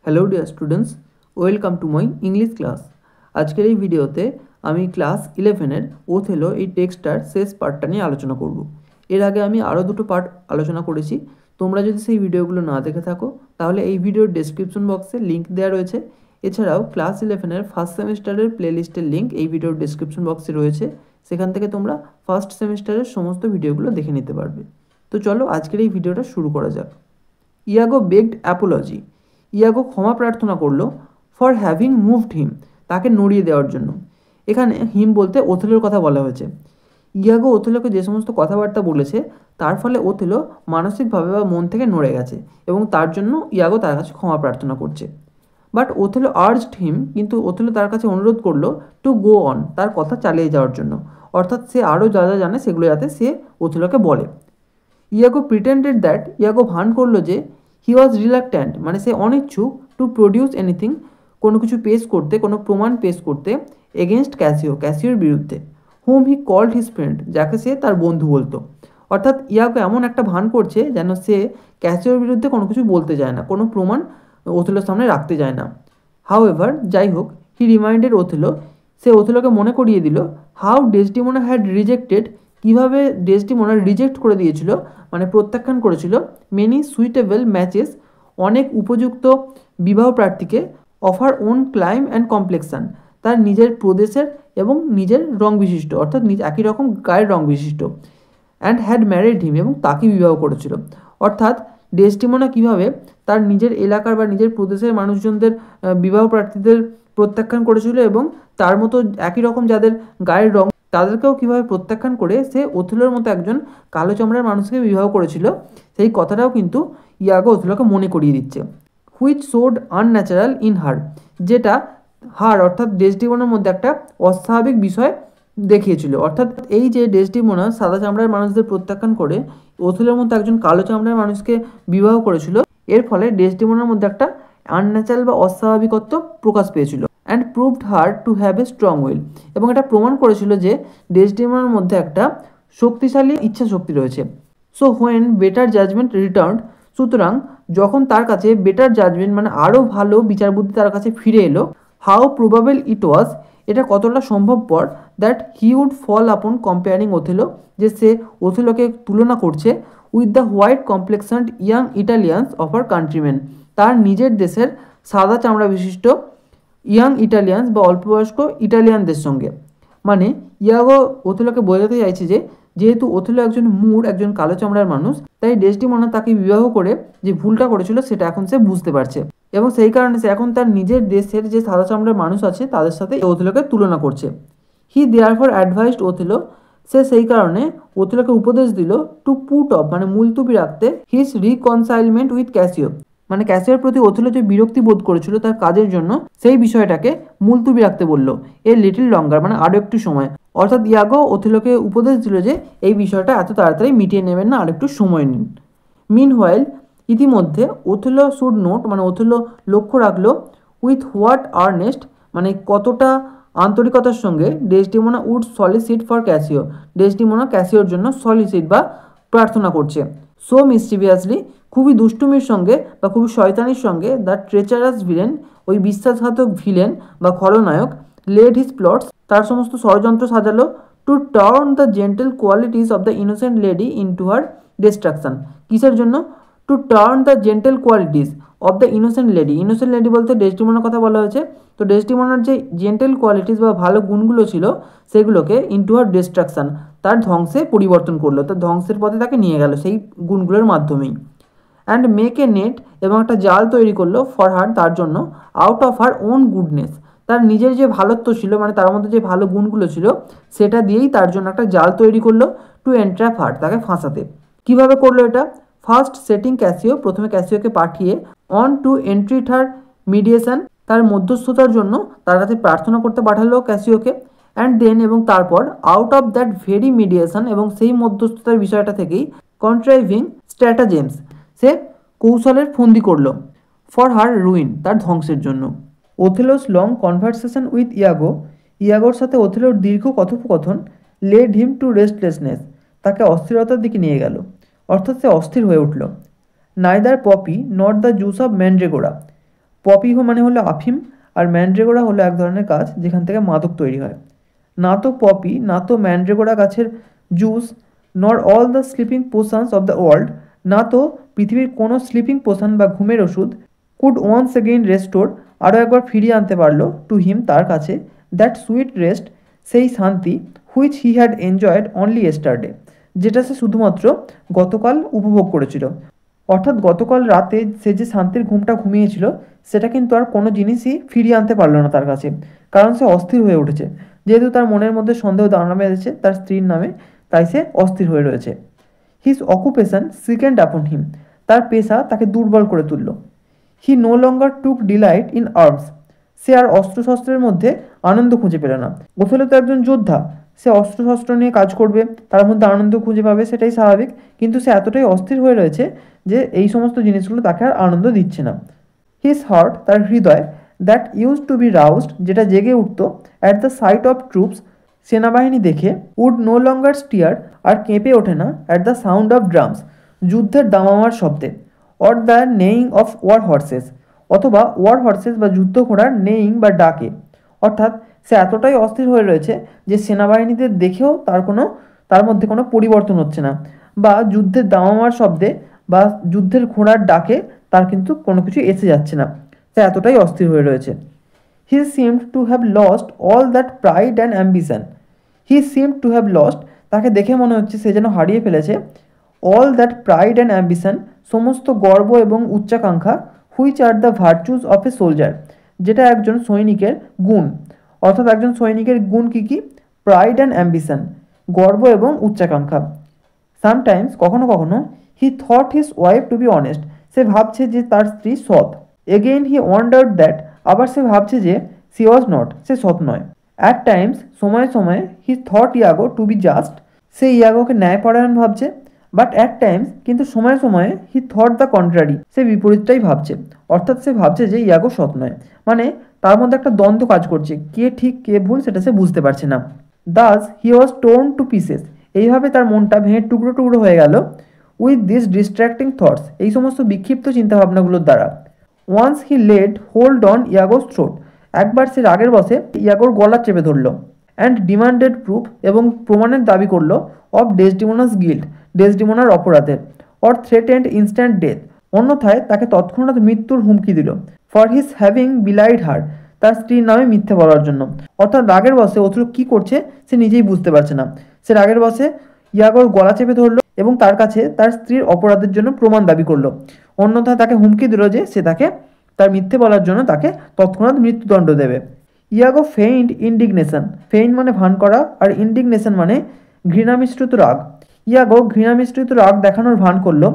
Hello dear students, welcome to my English class. আজকের এই ভিডিওতে আমি ক্লাস 11-এর ওথেলো এই টেক্সটটার শেষ পার্টটা নিয়ে আলোচনা করব। এর আগে আমি আরও দুটো পার্ট আলোচনা করেছি। তোমরা যদি সেই ভিডিওগুলো না দেখে থাকো তাহলে এই ভিডিওর ডেসক্রিপশন বক্সে লিঙ্ক দেওয়া রয়েছে। এছাড়াও ক্লাস 11-এর ফার্স্ট সেমিস্টারের প্লেলিস্টের লিঙ্ক এই ভিডিওর ডেসক্রিপশন বক্সে রয়েছে। সেখান থেকে তোমরা ফার্স্ট সেমিস্টারের সমস্ত ভিডিওগুলো দেখে নিতে পারবে। তো চলো আজকের এই ভিডিওটা শুরু করা যাক। ইয়াগো বেগড অ্যাপোলজি, ইয়াগো ক্ষমা প্রার্থনা করলো ফর হ্যাভিং মুভড হিম, তাকে নড়িয়ে দেওয়ার জন্য। এখানে হিম বলতে ওথেলোর কথা বলা হয়েছে। ইয়াগো ওথেলোকে যে সমস্ত কথাবার্তা বলেছে তার ফলে ওথেলো মানসিকভাবে বা মন থেকে নড়ে গেছে এবং তার জন্য ইয়াগো তার কাছে ক্ষমা প্রার্থনা করছে। বাট ওথেলো আর্জড হিম, কিন্তু ওথেলো তার কাছে অনুরোধ করলো টু গো অন, তার কথা চালিয়ে যাওয়ার জন্য, অর্থাৎ সে আরও যা যা জানে সেগুলো যাতে সে ওথেলোকে বলে। ইয়াগো প্রিটেন্ডেড দ্যাট, ইয়াগো ভান করলো যে হি ওয়াজ রিলাক্ট্যান্ট, মানে সে অনিচ্ছুক টু প্রডিউস এনিথিং, কোনো কিছু পেশ করতে, কোনো প্রমাণ পেশ করতে এগেনস্ট ক্যাসিও, ক্যাসিওর বিরুদ্ধে। Whom he called his friend, যাকে সে তার বন্ধু বলতো। অর্থাৎ ইয়াগো এমন একটা ভান করছে যেন সে ক্যাসিওর বিরুদ্ধে কোনো কিছু বলতে চায় না, কোনো প্রমাণ ওথেলোর সামনে রাখতে চায় না। হাউ এভার, যাই হোক, হি রিমাইন্ডেড ওথেলো, সে ওথেলোকে মনে করিয়ে দিল হাউ ডেসডিমোনা হ্যাড রিজেক্টেড, কীভাবে ডেসডিমোনা রিজেক্ট করে দিয়েছিল, মানে প্রত্যাখ্যান করেছিল মেনি সুইটেবল ম্যাচেস, অনেক উপযুক্ত বিবাহ প্রার্থীকে, of her own clime and complexion, তার নিজের প্রদেশের এবং নিজের রং বিশিষ্ট, অর্থাৎ একই রকম গায়ের রং বিশিষ্ট। অ্যান্ড হ্যাড ম্যারিড হিম, এবং তাকে বিবাহ করেছিল। অর্থাৎ ডেসডিমোনা কীভাবে তার নিজের এলাকার বা নিজের প্রদেশের মানুষজনদের বিবাহ প্রার্থীদের প্রত্যাখ্যান করেছিল এবং তার মতো একই রকম যাদের গায়ের রং তাদেরকেও কীভাবে প্রত্যাখ্যান করে সে ওথেলোর মতো একজন কালো চামড়ার মানুষকে বিবাহ করেছিল, সেই কথাটাও কিন্তু ইয়াগো ওথেলোকে মনে করিয়ে দিচ্ছে। Which showed unnatural in her, যেটা হার অর্থাৎ ডেসডিমোনার মধ্যে একটা অস্বাভাবিক বিষয় দেখিয়েছিল। অর্থাৎ এই যে ডেসডিমোনা সাদা চামড়ার মানুষদের প্রত্যাখ্যান করে ওথেলোর মতো একজন কালো চামড়ার মানুষকে বিবাহ করেছিল, এর ফলে ডেসডিমোনার মধ্যে একটা আনন্যাচারাল বা অস্বাভাবিকত্ব প্রকাশ পেয়েছিল। And proved her to have a strong will, এবং এটা প্রমাণ করেছিল যে ডেসডিমোনার মধ্যে একটা শক্তিশালী ইচ্ছা শক্তি রয়েছে। So when better judgement return, সুতরাং যখন তার কাছে বেটার জাজমেন্ট মানে আরও ভালো বিচার বুদ্ধি তার কাছে ফিরে এলো, হাউ প্রবাবেল ইট ওয়াজ, এটা কতটা সম্ভবপর, দ্যাট হি উড ফল আপন কম্পেয়ারিং ওথেলো, যে সে ওথেলোকে তুলনা করছে with the white complexioned young Italians of our countryman, তার নিজের দেশের সাদা চামড়া বিশিষ্ট ইয়াং ইটালিয়ানস বা অল্পবয়স্ক ইটালিয়ানদের সঙ্গে। মানে ইয়াগো ওথেলোকে বোঝাতে চাইছে যে যেহেতু ওথেলো একজন একজন কালো চামড়ার মানুষ, তাই ডেসডিমোনা তাকে বিবাহ করে যে ভুলটা করেছিল সেটা এখন সে বুঝতে পারছে এবং সেই কারণে সে এখন তার নিজের দেশের যে সাদা চামড়ার মানুষ আছে তাদের সাথে ওথেলোকে তুলনা করছে। হি দেয়ারফর অ্যাডভাইসড ওথেলো, সে সেই কারণে ওথেলোকে উপদেশ দিল টু পুট অফ, মানে মুলতুবি রাখতে, হিজ রিকনসাইলমেন্ট উইথ ক্যাসিও, মানে ক্যাসিওর প্রতি ওথেলো যে বিরক্তি বোধ করেছিল তার কাজের জন্য, সেই বিষয়টাকে মুলতুবি রাখতে বলল এ লিটল লঙ্গার, মানে আরও একটু সময়। অর্থাৎ ইয়াগো ওথেলোকে উপদেশ দিল যে এই বিষয়টা এত তাড়াতাড়ি মিটিয়ে নেবেন না, আরেকটু সময় নিন। মিন হোয়াইল, ইতিমধ্যে ওথেলো শুড নোট, মানে ওথেলো লক্ষ্য রাখলো উইথ হোয়াট আর্নেস্ট, মানে কতটা আন্তরিকতার সঙ্গে Desdemona would solicit for Cassio, Desdemona ক্যাসিওর জন্য সলিসিট বা প্রার্থনা করছে। সো মিস্টিভিয়াসলি, খুবই দুষ্টুমির সঙ্গে বা খুবই শয়তানির সঙ্গে, দ্য ট্রেচারাস ভিলেন, ওই বিশ্বাসঘাতক ভিলেন বা খলনায়ক, লেড হিজ প্লটস, তার সমস্ত ষড়যন্ত্র সাজালো, to turn the gentle qualities of the innocent lady into her destruction. কিসের জন্য? To turn the gentle qualities of the innocent lady, innocent lady বলতে ডেসডিমোনার কথা বলা হয়েছে। তো ডেসডিমোনার যে জেন্টেল কোয়ালিটিস বা ভালো গুণগুলো ছিল সেগুলোকে ইনটু হার ডিস্ট্রাকশন, তার ধ্বংসে পরিবর্তন করলো, তার ধ্বংসের পথে তাকে নিয়ে গেল সেই গুণগুলোর মাধ্যমেই। অ্যান্ড মেক এ নেট, এবং একটা জাল তৈরি করলো ফর হার, তার জন্য, out of her on goodness, তার নিজের যে ভালোত্ব ছিল, মানে তার মধ্যে যে ভালো গুণগুলো ছিল সেটা দিয়েই তার জন্য একটা জাল তৈরি করলো, টু এন্ট্র্যাপ হার, তাকে ফাঁসাতে। কিভাবে করলো এটা? ফার্স্ট সেটিং ক্যাসিও, প্রথমে ক্যাসিওকে পাঠিয়ে অন টু এন্ট্রিট হার মিডিয়েশন, তার মধ্যস্থতার জন্য তার কাছে প্রার্থনা করতে পাঠালো ক্যাসিওকে। অ্যান্ড দেন, এবং তারপর, out of that very mediation, এবং সেই মধ্যস্থতার বিষয়টা থেকেই, কন্ট্রাইভিং স্ট্র্যাটাজেমস, সে কৌশলের ফন্দি করলো, ফর হার রুইন, তার ধ্বংসের জন্য। ওথেলোস লং কনভারসেশন উইথ ইয়াগো, ইয়াগোর সাথে ওথেলোর দীর্ঘ কথোপকথন, লেড হিম টু রেস্টলেসনেস, তাকে অস্থিরতার দিকে নিয়ে গেল, অর্থাৎ সে অস্থির হয়ে উঠল। Neither poppy not the juice of mandragora, poppy মানে হলো আফিম, আর ম্যান্ড্রেগোরা হলো এক ধরনের গাছ যেখান থেকে মাদক তৈরি হয়। না তো পপি, না তো ম্যান্ড্রেগোরা গাছের juice, nor all the sleeping potions of the world, না তো পৃথিবীর কোনো স্লিপিং পোশন বা ঘুমের ওষুধ কুড ওয়ান্স এগেইন রেস্টোর, আরও একবার ফিরিয়ে আনতে পারলো টু হিম তার কাছে, দ্যাট সুইট রেস্ট সেই শান্তি, which he had enjoyed only yesterday যেটা সে শুধুমাত্র গতকাল উপভোগ করেছিল। অর্থাৎ গতকাল রাতে সে যে শান্তির ঘুমটা ঘুমিয়েছিল সেটা কিন্তু আর কোনো জিনিসই ফিরিয়ে আনতে পারলো না তার কাছে, কারণ সে অস্থির হয়ে উঠেছে। যেহেতু তার মনের মধ্যে সন্দেহ দাঁড়া বেঁধেছে তার স্ত্রীর নামে, তাই সে অস্থির হয়ে রয়েছে। হিজ অকুপেশন সিকেন্ড আপন হিম, তার পেশা তাকে দুর্বল করে তুলল। He no longer took delight in arms, সে আর অস্ত্রশস্ত্রের মধ্যে আনন্দ খুঁজে পেল না। ওথেলো তো একজন যোদ্ধা, সে অস্ত্রশস্ত্র নিয়ে কাজ করবে, তার মধ্যে আনন্দ খুঁজে পাবে, সেটাই স্বাভাবিক। কিন্তু সে এতটাই অস্থির হয়ে রয়েছে যে এই সমস্ত জিনিসগুলো তাকে আর আনন্দ দিচ্ছে না। হিজ হার্ট, তার হৃদয়, that used to be roused, যেটা জেগে উঠত at the sight of troops, সেনাবাহিনী দেখে, উড নো লঙ্গার স্টিয়ার, আর কেঁপে ওঠে না at the sound of drums, যুদ্ধের দামামার শব্দে, or the neighing of war horses, অথবা ওয়ার হর্সেস বা যুদ্ধ ঘোড়ার নেইং বা ডাকে। অর্থাৎ সে এতটাই অস্থির হয়ে রয়েছে যে সেনাবাহিনীদের দেখেও তার মধ্যে কোনো পরিবর্তন হচ্ছে না, বা যুদ্ধের দামামার শব্দে বা যুদ্ধের ঘোড়ার ডাকে তার কিন্তু কোনো কিছু এসে যাচ্ছে না, সে এতটাই অস্থির হয়ে রয়েছে। He seemed to have lost all that pride and ambition, he seemed to have lost, তাকে দেখে মনে হচ্ছে সে যেন হারিয়ে ফেলেছে, all that pride and ambition, সমস্ত গর্ব এবং উচ্চাকাঙ্ক্ষা, which are the virtues of a soldier, যেটা একজন সৈনিকের গুণ। অর্থাৎ একজন সৈনিকের গুণ কী কী? প্রাইড অ্যান্ড অ্যাম্বিশন, গর্ব এবং উচ্চাকাঙ্ক্ষা। সামটাইমস, কখনো কখনো, he thought his wife to be honest, সে ভাবছে যে তার স্ত্রী সৎ। এগেইন হি ওয়ান্ডার্ড দ্যাট, আবার সে ভাবছে যে সি ওয়াজ নট, সে সৎ নয়। অ্যাট টাইমস, সময়ে সময়ে, he thought Iago to be just, সে ইয়াগোকে ন্যায়পরায়ণ ভাবছে। বাট অ্যাট টাইমস, কিন্তু সময়ে সময়ে, হি থট দ্য কন্ট্রারি, সে বিপরীতটাই ভাবছে। অর্থাৎ সে ভাবছে যে ইয়াগো সৎ নয়, মানে তার মধ্যে একটা দ্বন্দ্ব কাজ করছে, কে ঠিক কে ভুল সেটা সে বুঝতে পারছে না। দাস হি ওয়াজ টোর্ন টু পিসেস, এইভাবে তার মনটা ভেঙে টুকরো টুকরো হয়ে গেল। উইথ দিস ডিস্ট্র্যাক্টিং থটস, এই সমস্ত বিক্ষিপ্ত চিন্তাভাবনাগুলোর দ্বারা। Once he laid hold on Iago's throat, একবার সে রাগের বসে ইয়াগোর গলা চেপে ধরল। অ্যান্ড ডিমান্ডেড প্রুফ, এবং প্রমাণের দাবি করলো, অফ ডেসডিমোনাস গিল্ট, ডেসডিমোনার অপরাধের। অর থ্রেটেন্ড ইনস্ট্যান্ট ডেথ, অন্যথায় তাকে তৎক্ষণাৎ মৃত্যুর হুমকি দিল। ফর হিজ হ্যাভিং বিলাইড হার, তার স্ত্রীর নামে মিথ্যে বলার জন্য। অর্থাৎ রাগের বসে ওথেলো কী করছে সে নিজেই বুঝতে পারছে না। সে রাগের বসে ইয়াগোর গলা চেপে ধরলো এবং তার কাছে তার স্ত্রীর অপরাধের জন্য প্রমাণ দাবি করলো। অন্যথায় তাকে হুমকি দিল যে সে তাকে তার মিথ্যে বলার জন্য তাকে তৎক্ষণাৎ মৃত্যুদণ্ড দেবে। ইয়াগো ফেইন্ড ইন্ডিগনেশন, ফেইন্ড মানে ভান করা, আর ইন্ডিগনেশন মানে ঘৃণামিশ্রিত রাগ। ইয়াগো ঘৃণামিশ্রিত রাগ দেখানোর ভান করলো।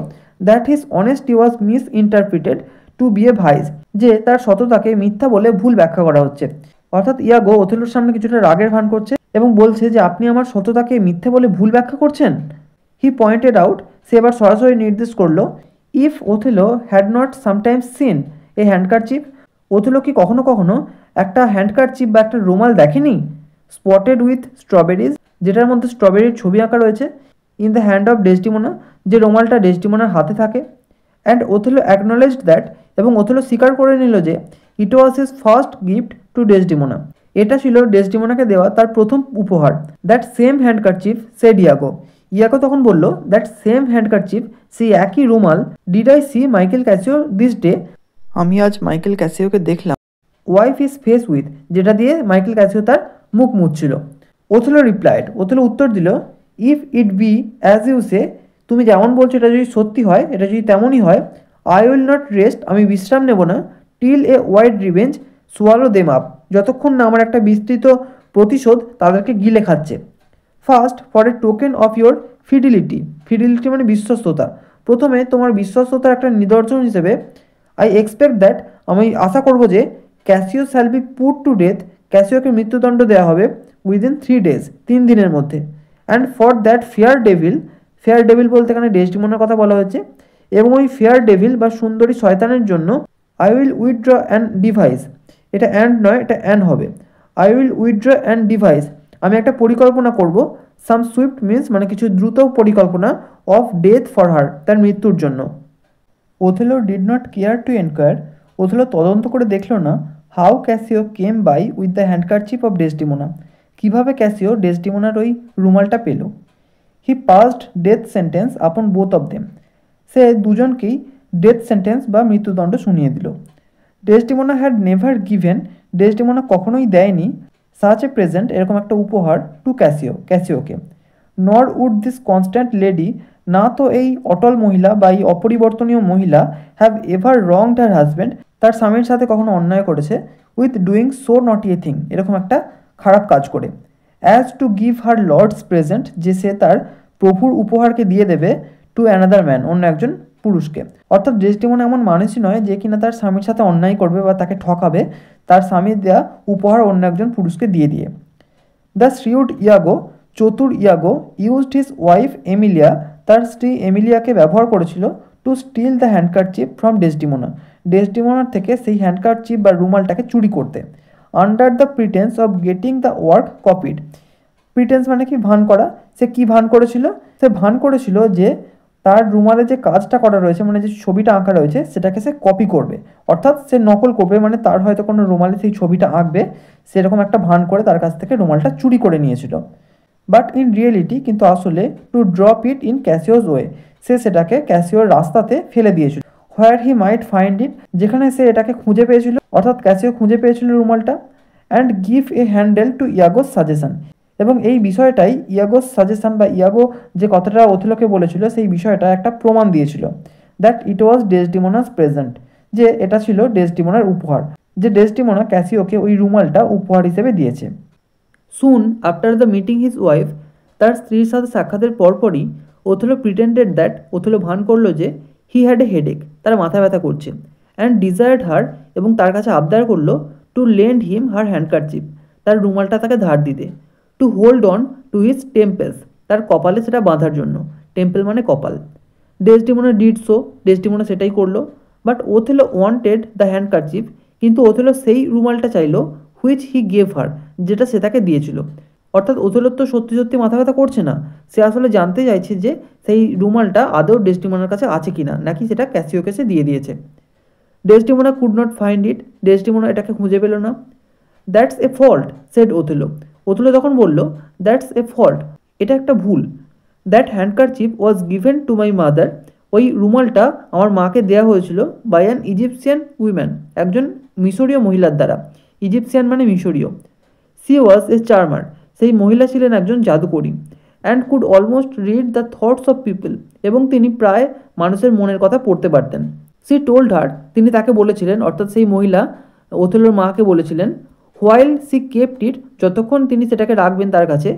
That his honesty was misinterpreted to be a vice, যে তার সততাকে মিথ্যা বলে ভুল ব্যাখ্যা করা হচ্ছে। অর্থাৎ ইয়াগো ওথেলোর সামনে কিছুটা রাগের ভান করছে এবং বলছে যে আপনি আমার সততাকে মিথ্যে বলে ভুল ব্যাখ্যা করছেন। হি পয়েন্টেড আউট, সে এবার সরাসরি নির্দেশ করলো, if Othello had not sometimes seen a handkerchief, Othello কি কখনো কখনো একটা হ্যান্ডকারচিফ বা একটা রুমাল দেখেনি? স্পটেড উইথ স্ট্রবেরিজ, যেটার মধ্যে স্ট্রবেরির ছবি আঁকা রয়েছে। In the hand of Desdemona, যে রুমালটা ডেসডিমোনার হাতে থাকে। অ্যান্ড ওথেলো অ্যাকনোলেজড দ্যাট, এবং ওথেলো স্বীকার করে নিল যে it was his first gift to Desdemona, এটা ছিল ডেসডিমোনাকে দেওয়া তার প্রথম উপহার। That same handkerchief, said Iago, Iago তখন বলল, দ্যাট সেম হ্যান্ডকারচিফ, সেই একই রুমাল, did I see Michael Cassio this day, আমি আজ মাইকেল ক্যাসিওকে দেখলাম। ওয়াইফ ইজ ফেস উইথ, যেটা দিয়ে মাইকেল ক্যাসিও তার মুখ মুছছিল। ওথেলো রিপ্লাইড, ওথেলো উত্তর দিল, if it be as you say, তুমি যেমন বলছো এটা যদি সত্যি হয়, এটা যদি তেমনই হয়, আই উইল নট রেস্ট, আমি বিশ্রাম নেব না, till a wide revenge swallow them up, যতক্ষণ না আমার একটা বিস্তৃত প্রতিশোধ তাদেরকে গিলে খাচ্ছে। First, for a token of your fidelity, fidelity মানে বিশ্বস্ততা, প্রথমে তোমার বিশ্বস্ততার একটা নিদর্শন হিসেবে, আই এক্সপেক্ট দ্যাট, আমি আশা করব যে, Cassio shall be put to death, ক্যাসিওকে মৃত্যুদণ্ড দেওয়া হবে, উইদিন 3 days, 3 দিনের মধ্যে। And for that fair devil, fair devil বলতে এখানে ডেসডিমোনার কথা বলা হচ্ছে, এবং ওই ফেয়ার ডেভিল বা সুন্দরী শয়তানের জন্য, I will withdraw and device, এটা অ্যান্ড নয়, এটা অ্যান্ড হবে। I will withdraw and device, আমি একটা পরিকল্পনা করব। সাম সুইফট মিন্স মানে কিছু দ্রুত পরিকল্পনা, অফ ডেথ ফর হার, তার মৃত্যুর জন্য। Othello did not care to enquire, Othello তদন্ত করে দেখল না how Cassio came by with the handkerchief of Desdemona, কীভাবে ক্যাসিও ডেসডিমোনার ওই রুমালটা পেল। He passed death sentence upon both of them, সে দুজনকেই ডেথ সেন্টেন্স বা মৃত্যুদণ্ড শুনিয়ে দিল। Desdemona had never given, Desdemona কখনোই দেয়নি সাচ এ প্রেজেন্ট, এরকম একটা উপহার, টু ক্যাসিওকে। নর উড দিস কনস্ট্যান্ট লেডি, না তো এই অটল মহিলা বা এই অপরিবর্তনীয় মহিলা হ্যাভ এভার রংড হার হাজব্যান্ড, তার স্বামীর সাথে কখনো অন্যায় করেছে, উইথ ডুইং সো নটি এ থিং, এরকম একটা খারাপ কাজ করে। As to give her lord's present, যে সে তার প্রভুর উপহারকে দিয়ে দেবে, টু অ্যানাদার ম্যান, অন্য একজন পুরুষকে। অর্থাৎ ডেসডিমোনা এমন মানুষই নয় যে কিনা তার স্বামীর সাথে অন্যায় করবে বা তাকে ঠকাবে তার স্বামীর দেওয়া উপহার অন্য একজন পুরুষকে দিয়ে দিয়ে। দ্য শ্রিউড ইয়াগো, চতুর Iago, used his wife Emilia, তার স্ত্রী এমিলিয়াকে ব্যবহার করেছিল, to steal the handkerchief from Desdemona, ডেসডিমোনার থেকে সেই হ্যান্ডকারচিপ বা রুমালটাকে চুরি করতে। Under the pretence of getting the work copied, pretence মানে কি, ভান করা। সে কি ভান করেছিল? সে ভান করেছিল যে তার রুমালে যে কাজটা করা রয়েছে, মানে যে ছবিটা আঁকা রয়েছে, সেটাকে সে কপি করবে, অর্থাৎ সে নকল করবে, মানে তার হয়তো কোনো রুমালে সেই ছবিটা আঁকবে, সেরকম একটা ভান করে তার কাছ থেকে রুমালটা চুরি করে নিয়েছিল। বাট ইন রিয়েলিটি, কিন্তু আসলে, to drop it in Cassio's way, সে সেটাকে ক্যাসিওর রাস্তাতে ফেলে দিয়েছিল। হোয়ার হি মাইট ফাইন্ড ইট, যেখানে সে এটাকে খুঁজে পেয়েছিল, অর্থাৎ ক্যাসিও খুঁজে পেয়েছিল রুমালটা। And give a handle to Iago's suggestion, এবং এই বিষয়টাই ইয়াগোস সাজেশন বা ইয়াগো যে কথাটা ওথেলোকে বলেছিল, সেই বিষয়টা একটা প্রমাণ দিয়েছিল, দ্যাট ইট ওয়াজ ডেসডিমোনাস প্রেজেন্ট, যে এটা ছিল ডেসডিমোনার উপহার, যে ডেসডিমোনা ক্যাসিওকে ওই রুমালটা উপহার হিসেবে দিয়েছে। Soon after the meeting his wife, তার স্ত্রীর সাথে সাক্ষাতের পরপরই ওথেলো প্রিটেন্ডেড দ্যাট, ওথেলো ভান করলো যে হি হ্যাড এ হেডেক, তার মাথা ব্যথা করছে। অ্যান্ড ডিজায়ার্ড হার, এবং তার কাছে আবদার করলো, to lend him her handkerchief, তার রুমালটা তাকে ধার দিতে। To hold on to his temples, তার কপালে সেটা বাঁধার জন্য, টেম্পেল মানে কপাল। ডেসডিমোনা ডিড সো, ডেসডিমোনা সেটাই করলো। But Othello wanted the handkerchief, কিন্তু ওথেলো সেই রুমালটা চাইলো, হুইচ হি গেভ হার, যেটা সে তাকে দিয়েছিল। অর্থাৎ ওথেলোর তো সত্যি সত্যি মাথা ব্যথা করছে না, সে আসলে জানতে চাইছে যে সেই রুমালটা আদৌ ডেসডিমোনার কাছে আছে কিনা, নাকি সেটা ক্যাসিওকে সে দিয়ে দিয়েছে। Desdemona could not find it, Desdemona এটাকে খুঁজে পেল না। That's a fault said Othello, Othello তখন বলল, দ্যাটস এ ফল্ট, এটা একটা ভুল। That handkerchief was given to my mother, ওই রুমালটা আমার মাকে দেওয়া হয়েছিল, বাই অ্যান ইজিপসিয়ান উইম্যান, একজন মিশরীয় মহিলার দ্বারা। ইজিপসিয়ান মানে মিশরীয়। সি ওয়াজ এ চার্মার, সেই মহিলা ছিলেন একজন জাদুকরী। And could almost read the thoughts of people, এবং তিনি প্রায় মানুষের মনের কথা পড়তে পারতেন। সি টোল্ড হার, তিনি তাকে বলেছিলেন, অর্থাৎ সেই মহিলা ওথেলোর মাকে বলেছিলেন, হোয়াইল সি কেপ্ট ইট, যতক্ষণ তিনি সেটাকে রাখবেন তার কাছে,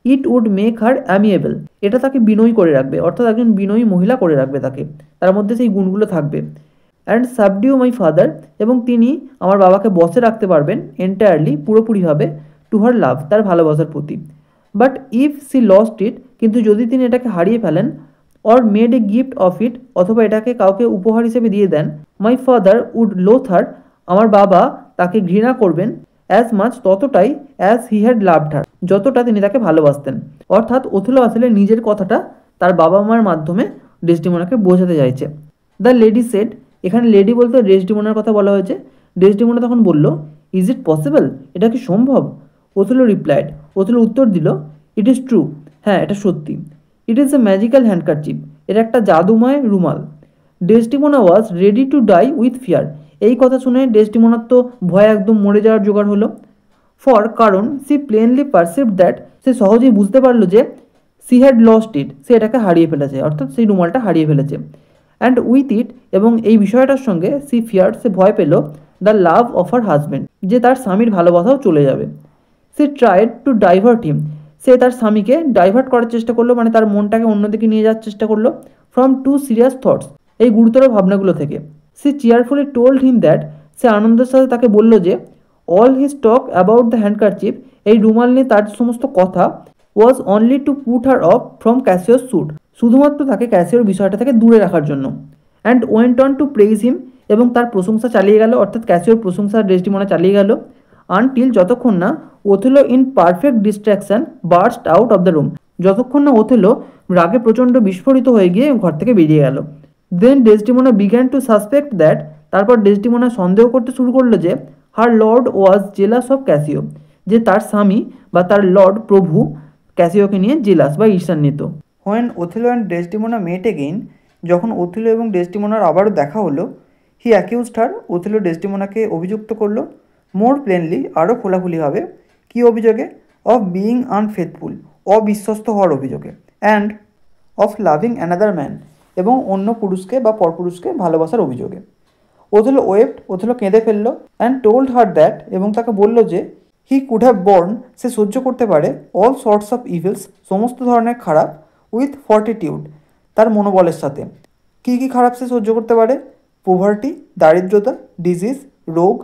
ইট উড মেক হার অ্যামিয়েবল, এটা তাকে বিনয়ী করে রাখবে, অর্থাৎ একজন বিনয়ী মহিলা করে রাখবে তাকে, তার মধ্যে সেই গুণগুলো থাকবে। অ্যান্ড সাবডিউ মাই ফাদার, এবং তিনি আমার বাবাকে বসে রাখতে পারবেন এন্টায়ারলি, পুরোপুরিভাবে, টু হার লাভ, তার ভালোবাসার প্রতি। But if she lost it, কিন্তু যদি তিনি এটাকে হারিয়ে ফেলেন, or made a gift of it, অথবা এটাকে কাউকে উপহার হিসেবে দিয়ে দেন, মাই ফাদার উড লোথ হার, আমার বাবা তাকে ঘৃণা করবেন, অ্যাজ মাচ, ততটাই, as he had loved her, যতটা তিনি তাকে ভালোবাসতেন। অর্থাৎ ওথেলো আসলে নিজের কথাটা তার বাবা মার মাধ্যমে ডেসডিমোনাকে বোঝাতে চাইছে। দ্য লেডি সেড, এখানে লেডি বলতে ডেসডিমোনার কথা বলা হয়েছে। ডেসডিমোনা তখন বলল, ইজ ইট পসিবল, এটা কি সম্ভব? ওথেলো রিপ্লাইড, ওথেলো উত্তর দিল, ইট ইজ ট্রু, হ্যাঁ এটা সত্যি। It is a magical handkerchief, এটা একটা জাদুময় রুমাল। Desdemona was ready to die with fear, এই কথা শুনে ডেসডিমোনার তো ভয়ে একদম মরে যাওয়ার জোগাড় হলো। ফর, কারণ, সি প্লেনলি পারসিভড দ্যাট, সে সহজেই বুঝতে পারলো যে সি হ্যাড লস্ট ইট, সে এটাকে হারিয়ে ফেলেছে, অর্থাৎ সেই রুমালটা হারিয়ে ফেলেছে। অ্যান্ড উইথ ইট, এবং এই বিষয়টার সঙ্গে, সি ফিয়ার, সে ভয় পেল, the love of her husband, যে তার স্বামীর ভালোবাসাও চলে যাবে। সে ট্রাইড টু ডাইভার্ট হিম, সে তার স্বামীকে ডাইভার্ট করার চেষ্টা করলো, মানে তার মনটাকে অন্যদিকে নিয়ে যাওয়ার চেষ্টা করলো, ফ্রম টু সিরিয়াস থটস, এই গুরুতর ভাবনাগুলো থেকে। সে চিয়ারফুলি টোল্ড হিম দ্যাট, সে আনন্দের সাথে তাকে বলল যে all his talk about the handkerchief, এই রুমাল নিয়ে তার সমস্ত কথা, was only to put her off from ক্যাসিওর স্যুট, শুধুমাত্র তাকে ক্যাসিওর বিষয়টা থেকে দূরে রাখার জন্য। And went on to praise him, এবং তার প্রশংসা চালিয়ে গেল, অর্থাৎ ক্যাসিওর প্রশংসা ডেসডিমোনা চালিয়ে গেল, আনটিল, যতক্ষণ না Othello in perfect distraction burst out of the room, যতক্ষণ না ওথেলো রাগে প্রচণ্ড বিস্ফোরিত হয়ে গিয়ে ঘর থেকে বেরিয়ে গেল। Then Desdemona began to suspect that, তারপর ডেসডিমোনা সন্দেহ করতে শুরু করলো যে her lord was jealous of Cassio, যে তার স্বামী বা তার লর্ড প্রভু ক্যাসিওকে নিয়ে জেলাস বা ঈর্ষান্বিত। When Othello and Desdemona met again, যখন ওথেলো এবং ডেসডিমোনার আবারও দেখা হলো, হি অ্যাকিউজড হার, ওথেলো ডেসডিমোনাকে অভিযুক্ত করলো মোর প্লেনলি, আরও খোলাখুলিভাবে, কী অভিযোগে? অফ বিইং আনফেথফুল, অবিশ্বস্ত হওয়ার অভিযোগে, and of loving another man, এবং অন্য পুরুষকে বা পরপুরুষকে ভালোবাসার অভিযোগে। ওথেলো ওয়েপ্ট, ওথেলো কেঁদে ফেললো, অ্যান্ড টোল্ড হার দ্যাট, এবং তাকে বলল যে হি কুড হ্যাভ বর্ন, সে সহ্য করতে পারে, অল সর্টস অফ ইভিলস, সমস্ত ধরনের খারাপ, উইথ ফর্টিটিউড, তার মনোবলের সাথে। কী কী খারাপ সে সহ্য করতে পারে? পোভার্টি, দারিদ্রতা, ডিজিজ, রোগ,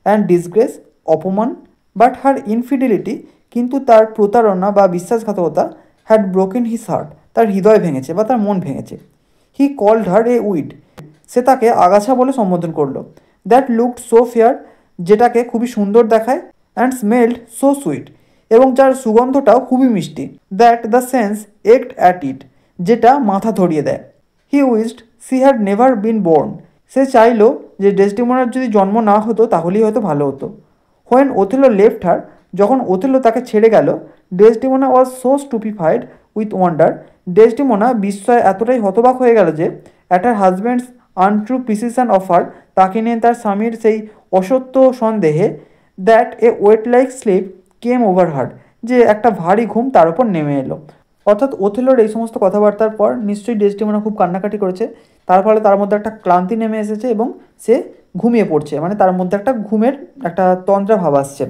অ্যান্ড ডিসগ্রেস, অপমান, বাট হার ইনফিডেলিটি, কিন্তু তার প্রতারণা বা বিশ্বাসঘাতকতা, হ্যাড ব্রোকেন হিজ হার্ট, তার হৃদয় ভেঙেছে বা তার মন ভেঙেছে। He called her A weed, সে তাকে আগাছা বলে সম্বোধন করলো। দ্যাট লুকড সো ফেয়ার, যেটাকে খুবই সুন্দর দেখায়, অ্যান্ড স্মেলড সো সুইট, এবং যার সুগন্ধটাও খুবই মিষ্টি। That the sense ached at it, যেটা মাথা ধরিয়ে দেয়। He wished she had never been born, সে চাইল যে ডেসডিমোনার যদি জন্ম না হতো তাহলেই হয়তো ভালো হতো। হোয়েন ওথেলো লেফট হার, যখন ওথেলো তাকে ছেড়ে গেল, Desdemona was so stupefied with wonder, Desdemona বিস্ময়ে এতটাই হতবাক হয়ে গেল যে at her husband's untrue precision of her, তাকে নিয়ে তার স্বামীর সেই অসত্য সন্দেহে, that a weight like sleep came over her, যে একটা ভারী ঘুম তার উপর নেমে এলো। অর্থাৎ ওথেলোর এই সমস্ত কথাবার্তার পর নিশ্চয়ই ডেসডিমোনা খুব কান্নাকাটি করেছে, তার ফলে তার মধ্যে একটা ক্লান্তি নেমে এসেছে এবং সে ঘুমিয়ে পড়ছে, মানে তার মধ্যে একটা ঘুমের একটা তন্দ্রা ভাব আসছে।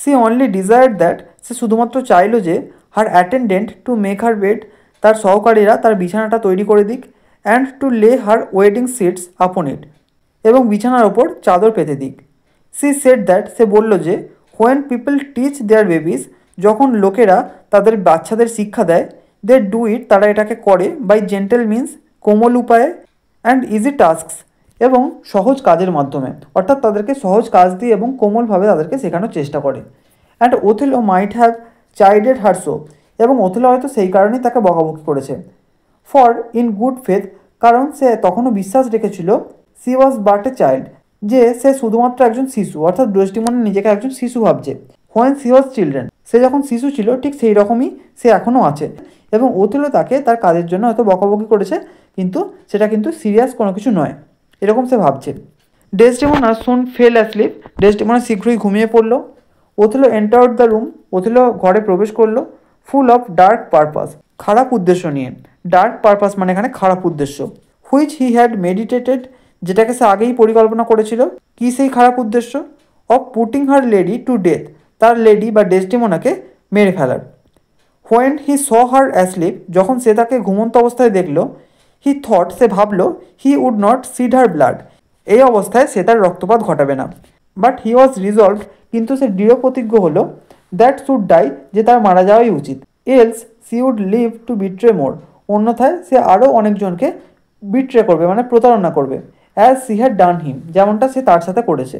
সি অনলি ডিজায়ার্ড দ্যাট, সে শুধুমাত্র চাইল যে her attendant to make her bed, তার সহকারীরা তার বিছানাটা তৈরি করে দিক, অ্যান্ড টু লে হার ওয়েডিং সিটস আপন ইট, এবং বিছানার ওপর চাদর পেতে দিক। সি সেড দ্যাট, সে বলল যে when people teach their babies, যখন লোকেরা তাদের বাচ্চাদের শিক্ষা দেয়, দে ডু ইট, তারা এটাকে করে, বাই জেন্টেল মিন্স, কোমল উপায়ে, অ্যান্ড ইজি টাস্কস, এবং সহজ কাজের মাধ্যমে, অর্থাৎ তাদেরকে সহজ কাজ দিয়ে এবং কোমলভাবে তাদেরকে শেখানোর চেষ্টা করে। And Othello might have sided her so, এবং ওথেলো হয়তো সেই কারণেই তাকে বকাবকি করেছে। ফর ইন গুড ফেথ, কারণ সে তখনও বিশ্বাস রেখেছিল, C was but a child, যে সে শুধুমাত্র একজন শিশু, অর্থাৎ ডেসডিমোনা নিজেকে একজন শিশু ভাবছে। হোয়েন সি ওয়াজ চিলড্রেন, সে যখন শিশু ছিল ঠিক সেই রকমই সে এখনও আছে, এবং ওথেলো তাকে তার কাজের জন্য হয়তো বকাবকি করেছে, কিন্তু সেটা কিন্তু সিরিয়াস কোনো কিছু নয়, এরকম সে ভাবছে। ডেসডিমোনা সুন ফেল অ্যাসলিপ, ডেসডিমোনা শীঘ্রই ঘুমিয়ে পড়ল। Othello entered the room, Othello ঘরে প্রবেশ করলো, ফুল অফ ডার্ক পারপাস, খারাপ উদ্দেশ্য নিয়ে। ডার্ক পারপাস মানে এখানে খারাপ উদ্দেশ্য। হুইচ হি হ্যাড মেডিটেটেড, যেটাকে সে আগেই পরিকল্পনা করেছিল। কি সেই খারাপ উদ্দেশ্য? Of putting her lady to death, তার লেডি বা ডেসডিমোনাকে মেরে ফেলার। When he saw her asleep, যখন সে তাকে ঘুমন্ত অবস্থায় দেখলো, হি থট, সে ভাবলো, he would not shed her blood, এই অবস্থায় সে তার রক্তপাত ঘটাবে না। বাট হি ওয়াজ রিজলভড, কিন্তু সে দৃঢ় প্রতিজ্ঞ হলো, দ্যাট শুড ডাই, যে তার মারা যাওয়াই উচিত। Else she would live to betray more, অন্যথায় সে আরও অনেকজনকে বিট্রে করবে, মানে প্রতারণা করবে। As she had done him, যেমনটা সে তার সাথে করেছে।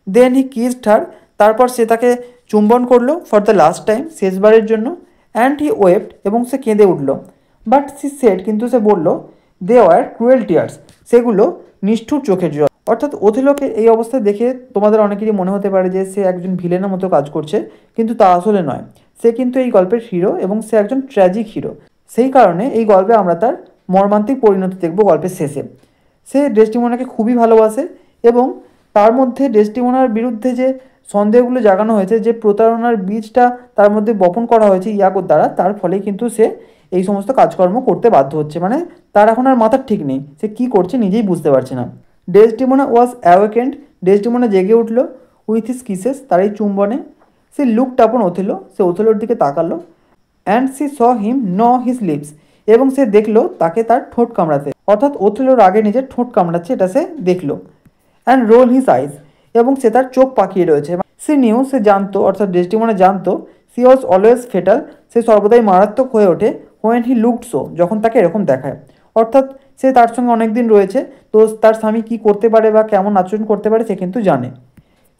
দেন হি কিসড হার, তারপর সে তাকে চুম্বন করলো, ফর দ্য লাস্ট টাইম, শেষবারের জন্য। অ্যান্ড হি ওয়েপ্ট, এবং সে কেঁদে উঠল। বাট সি সেড, কিন্তু সে বলল, দে ওয়ার ক্রুয়েল টিয়ার্স, সেগুলো নিষ্ঠুর চোখের জল। অর্থাৎ ওথেলোকে এই অবস্থায় দেখে তোমাদের অনেকেরই মনে হতে পারে যে সে একজন ভিলেনের মতো কাজ করছে, কিন্তু তা আসলে নয়। সে কিন্তু এই গল্পের হিরো, এবং সে একজন ট্র্যাজিক হিরো। সেই কারণে এই গল্পে আমরা তার মর্মান্তিক পরিণতি দেখব গল্পের শেষে। সে ডেসডিমোনাকে খুবই ভালোবাসে, এবং তার মধ্যে ডেসডিমোনার বিরুদ্ধে যে সন্দেহগুলো জাগানো হয়েছে, যে প্রতারণার বীজটা তার মধ্যে বপন করা হয়েছে ইয়াগোর দ্বারা, তার ফলেই কিন্তু সে এই সমস্ত কাজকর্ম করতে বাধ্য হচ্ছে। মানে তার এখন আর মাথার ঠিক নেই, সে কী করছে নিজেই বুঝতে পারছে না। ডেসডিমোনা ওয়াজ অ্যাওয়েকেন্ড, ডেসডিমোনা জেগে উঠল, উইথ হিস কিসেস, তার এই চুম্বনে। সে লুকড আপন ওথেলো, সে ওথেলোর দিকে তাকালো। অ্যান্ড সি স হিম ন হিজ লিপস, এবং সে দেখলো তাকে তার ঠোঁট কামড়াতে, অর্থাৎ ওথেলোর আগে নিজের ঠোঁট কামড়াচ্ছে, এটা সে দেখলো। অ্যান্ড রোল হিজ আইজ, এবং সে তার চোখ পাকিয়ে রয়েছে। সে নিউ, সে জানতো, অর্থাৎ ডেসডিমোনা জানতো, সি ওয়াজ অলওয়েজ ফেটাল, সে সর্বদাই মারাত্মক হয়ে ওঠে, হোয়েন হি লুকড সো, যখন তাকে এরকম দেখায়। অর্থাৎ সে তার সঙ্গে অনেক দিন রয়েছে, তো তার স্বামী কী করতে পারে বা কেমন আচরণ করতে পারে সে কিন্তু জানে।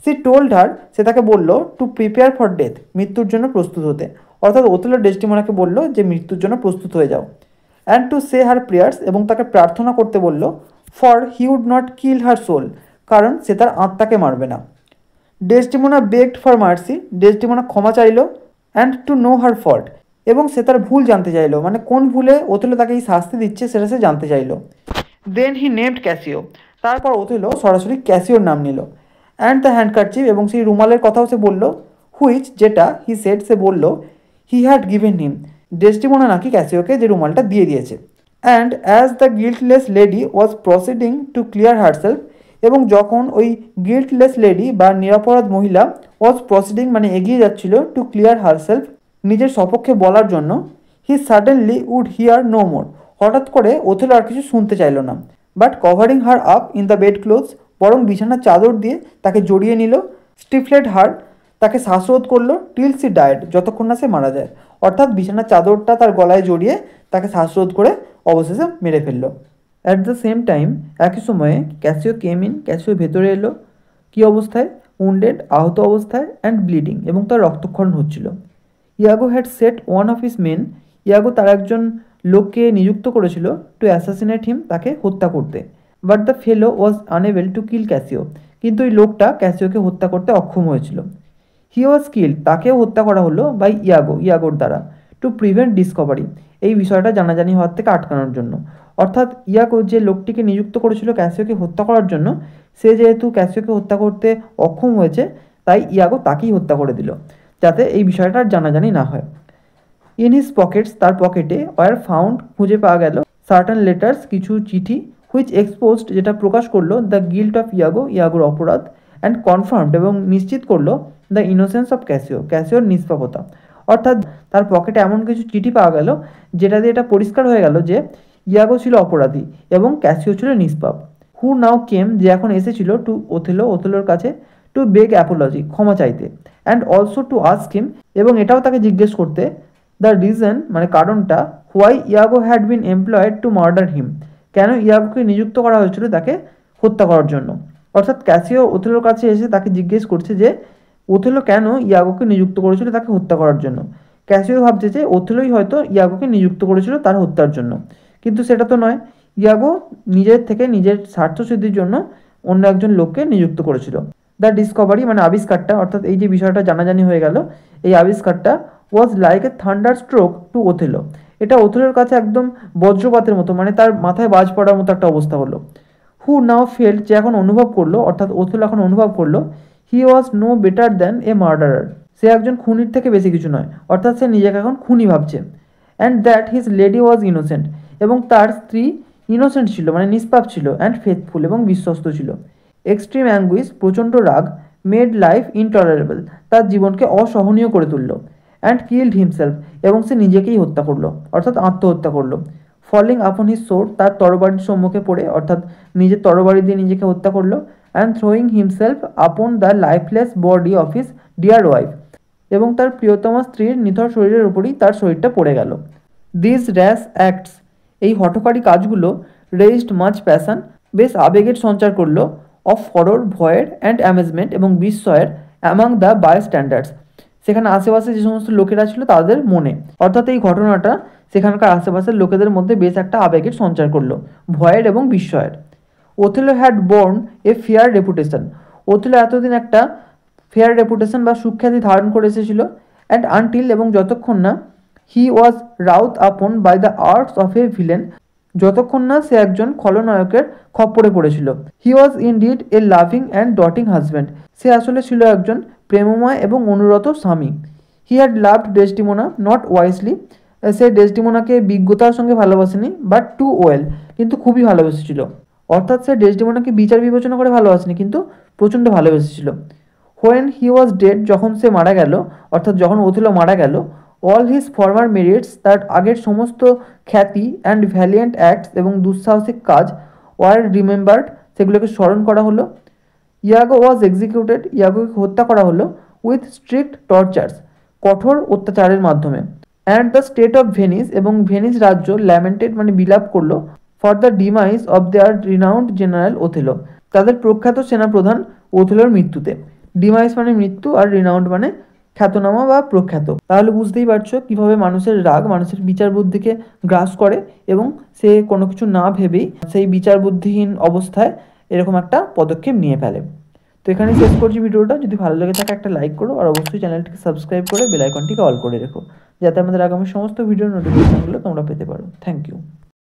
সি টোল্ড হার, সে তাকে বলল, টু প্রিপেয়ার ফর ডেথ, মৃত্যুর জন্য প্রস্তুত হতে। অর্থাৎ ওথেলো ডেসডিমোনাকে বলল যে মৃত্যুর জন্য প্রস্তুত হয়ে যাও। And to say her prayers, এবং তাকে প্রার্থনা করতে বলল, for he would not kill her soul, কারণ সে তার আত্মাকে মারবে না। Desdemona begged for mercy, Desdemona ক্ষমা চাইল, and to know her fault, এবং সে তার ভুল জানতে চাইলো, মানে কোন ভুলে ওথেলো তাকে এই শাস্তি দিচ্ছে সেটা সে জানতে চাইলো। দেন হি নেমড ক্যাসিও, তারপর ওথেলো সরাসরি ক্যাসিওর নাম নিল। অ্যান্ড দ্য হ্যান্ডকারচিফ, এবং সেই রুমালের কথাও সে বলল, হুইচ যেটা হি সেড সে বলল, হি হ্যাড গিভেন হিম, ডেসটিমোনা নাকি ক্যাসিওকে যে রুমালটা দিয়ে দিয়েছে। And as the guiltless lady was proceeding to clear herself, এবং যখন ওই গিল্টলেস লেডি বা নিরপরাধ মহিলা ওয়াজ প্রসিডিং মানে এগিয়ে যাচ্ছিল টু ক্লিয়ার হারসেলফ নিজের সপক্ষে বলার জন্য, he suddenly would hear no more, হঠাৎ করে ওথেলো আর কিছু শুনতে চাইল না। But covering her up in the bed clothes, বরং বিছানার চাদর দিয়ে তাকে জড়িয়ে নিল। স্টিফলেড হার, তাকে শ্বাসরোধ করলো। টিল সি ডায়েড, যতক্ষণ না সে মারা যায়। অর্থাৎ বিছানার চাদরটা তার গলায় জড়িয়ে তাকে শ্বাসরোধ করে অবশেষে মেরে ফেললো। অ্যাট দ্য সেম টাইম, একই সময়ে ক্যাসিও কেম ইন, ক্যাসিও ভেতরে এলো। কী অবস্থায়? উন্ডেড, আহত অবস্থায়, অ্যান্ড ব্লিডিং, এবং তার রক্তক্ষরণ হচ্ছিল। Iago had set one of his men, ইয়াগো তার একজন লোককে নিযুক্ত করেছিল টু অ্যাসাসিনেট হিম, তাকে হত্যা করতে। But the fellow was unable to kill Casio, কিন্তু ওই লোকটা ক্যাসিওকে হত্যা করতে অক্ষম হয়েছিল। হি ওয়াজ কিল্ড, তাকেও হত্যা করা হলো বাই ইয়াগো, ইয়াগোর দ্বারা, টু প্রিভেন্ট ডিসকভারি, এই বিষয়টা জানাজানি হওয়ার থেকে আটকানোর জন্য। অর্থাৎ ইয়াগো যে লোকটিকে নিযুক্ত করেছিল ক্যাসিওকে হত্যা করার জন্য, সে যেহেতু ক্যাসিওকে হত্যা করতে অক্ষম হয়েছে, তাই ইয়াগো তাকেই হত্যা করে দিল, যাতে এই বিষয়টা আর জানাজানি না হয়। ইন হিজ পকেটস, তার পকেটে, ওয়ার ফাউন্ড, খুঁজে পাওয়া গেল, সার্টান লেটার্স, কিছু চিঠি, হুইচ এক্সপোজড, যেটা প্রকাশ করলো, দ্য গিল্ট অফ ইয়াগো, ইয়াগোর অপরাধ, অ্যান্ড কনফার্মড, এবং নিশ্চিত করলো, দ্য ইনোসেন্স অফ ক্যাসিও, ক্যাসিওর নিষ্পাপতা। অর্থাৎ তার পকেটে এমন কিছু চিঠি পাওয়া গেল যেটা দিয়ে এটা পরিষ্কার হয়ে গেল যে ইয়াগো ছিল অপরাধী এবং ক্যাসিও ছিল নিষ্পাপ। হু নাও কেম, যে এখন এসেছিল, টু ওথেলো, ওথেলোর কাছে, টু বেগ অ্যাপোলজি, ক্ষমা চাইতে, and also to ask him, এবং এটাও তাকে জিজ্ঞেস করতে, দ্য রিজন, মানে কারণটা, why Iago had been employed to murder him, কেন ইয়াগোকে নিযুক্ত করা হয়েছিল তাকে হত্যা করার জন্য। অর্থাৎ ক্যাসিও ওথেলোর কাছে এসে তাকে জিজ্ঞেস করছে যে ওথেলো কেন ইয়াগোকে নিযুক্ত করেছিল তাকে হত্যা করার জন্য। ক্যাসিও ভাবছে যে ওথেলোই হয়তো ইয়াগোকে নিযুক্ত করেছিল তার হত্যার জন্য, কিন্তু সেটা তো নয়। ইয়াগো নিজের থেকে নিজের স্বার্থসিদ্ধির জন্য অন্য একজন লোককে নিযুক্ত করেছিল। দ্য ডিসকভারি, মানে আবিষ্কারটা, অর্থাৎ এই যে বিষয়টা জানাজানি হয়ে গেল, এই আবিষ্কারটা was like a thunder stroke to Othello, এটা ওথেলোর কাছে একদম বজ্রপাতের মতো, মানে তার মাথায় বাজ পড়ার মতো একটা অবস্থা হলো। হু নাও ফেল্ট, যে এখন অনুভব করলো, অর্থাৎ ওথেলো এখন অনুভব করলো, he was no better than a murderer, সে একজন খুনির থেকে বেশি কিছু নয়, অর্থাৎ সে নিজেকে এখন খুনি ভাবছে। And that his lady was innocent, এবং তার স্ত্রী ইনোসেন্ট ছিল, মানে নিষ্পাপ ছিল, অ্যান্ড ফেথফুল, এবং বিশ্বস্ত ছিল। এক্সট্রিম অ্যাঙ্গুইশ, প্রচণ্ড রাগ, মেড লাইফ ইনটলারেবল, তার জীবনকে অসহনীয় করে তুলল। অ্যান্ড কিল্ড হিমসেলফ, এবং সে নিজেকেই হত্যা করলো, অর্থাৎ আত্মহত্যা করলো। ফলিং আপন হিজ সোর্ড, তার তরবারির সম্মুখে পড়ে, অর্থাৎ নিজের তরবারি দিয়ে নিজেকে হত্যা করলো। And throwing himself upon the lifeless body of his deer wife, এবং তার প্রিয়তমা স্ত্রীর নিথর শরীরের উপরই তার শরীরটা পড়ে গেল। দিস র্যাশ অ্যাক্টস, এই হঠকারী কাজগুলো, রেইজড মাচ প্যাশন, বেশ আবেগের সঞ্চার করলো, অফ ফরর, ভয়ের, অ্যান্ড অ্যামেজমেন্ট, এবং বিস্ময়ের, অ্যামাং দ্য বাই স্ট্যান্ডার্ডস, সেখানে আশেপাশে যে সমস্ত লোকেরা ছিল তাদের মনে। অর্থাৎ এই ঘটনাটা সেখানকার আশেপাশের লোকেদের মধ্যে বেশ একটা আবেগের সঞ্চার করলো, ভয়ের এবং বিস্ময়ের। Othello had borne a fair reputation, Othello এতদিন একটা ফেয়ার রেপুটেশন বা সুখ্যাতি ধারণ করে এসেছিল। অ্যান্ড আনটিল, এবং যতক্ষণ না, হি was wrought upon by the arts of a villain, যতক্ষণ না সে একজন খলনায়কের খপ্পরে পড়েছিল। He was indeed a loving and doting husband, সে আসলে ছিল একজন প্রেমময় এবং অনুরত স্বামী। He had loved Desdemona not wisely, সে ডেসটিমোনাকে বিজ্ঞতার সঙ্গে ভালোবাসেনি, বাট টু ওয়েল, কিন্তু খুবই ভালোবেসেছিল। অর্থাৎ সে ডেসটিমোনাকে বিচার বিবেচনা করে ভালোবাসেনি, কিন্তু প্রচণ্ড ভালোবেসেছিল। হোয়েন হি ওয়াজ ডেড, যখন সে মারা গেল, অর্থাৎ যখন ওথেলো মারা গেল, অল হিজ ফর্মার মেরিটস, তার আগের সমস্ত খ্যাতি, অ্যান্ড ভ্যালিয়েন্ট অ্যাক্টস, এবং দুঃসাহসিক কাজ, ওয়ার রিমেম্বার্ড, সেগুলোকে স্মরণ করা হলো। ইয়াগো ওয়াজ এক্সিকিউটেড, ইয়াগোকে হত্যা করা হলো, উইথ স্ট্রিক্ট টর্চার্স, কঠোর অত্যাচারের মাধ্যমে। And the state of Venice, এবং ভেনিস রাজ্য ল্যামেন্টেড, মানে বিলাপ করলো, for the demise of their renowned general Othello, তাদের প্রখ্যাত সেনাপ্রধান ওথেলোর মৃত্যুতে। ডিমাইস মানে মৃত্যু, আর রিনাউন্ড মানে খ্যাতনামা বা প্রখ্যাত। তাহলে বুঝতেই পারছো কীভাবে মানুষের রাগ মানুষের বিচার বুদ্ধিকে গ্রাস করে, এবং সে কোনো কিছু না ভেবেই সেই বিচার বুদ্ধিহীন অবস্থায় এরকম একটা পদক্ষেপ নিয়ে ফেলে। তো এখানেই শেষ করছি ভিডিওটা। যদি ভালো লেগে থাকে একটা লাইক করো, আর অবশ্যই চ্যানেলটিকে সাবস্ক্রাইব করে বেল আইকনটিকে অল করে রেখো, যাতে আমাদের আগামী সমস্ত ভিডিওর নোটিফিকেশনগুলো তোমরা পেতে পারো। Thank you.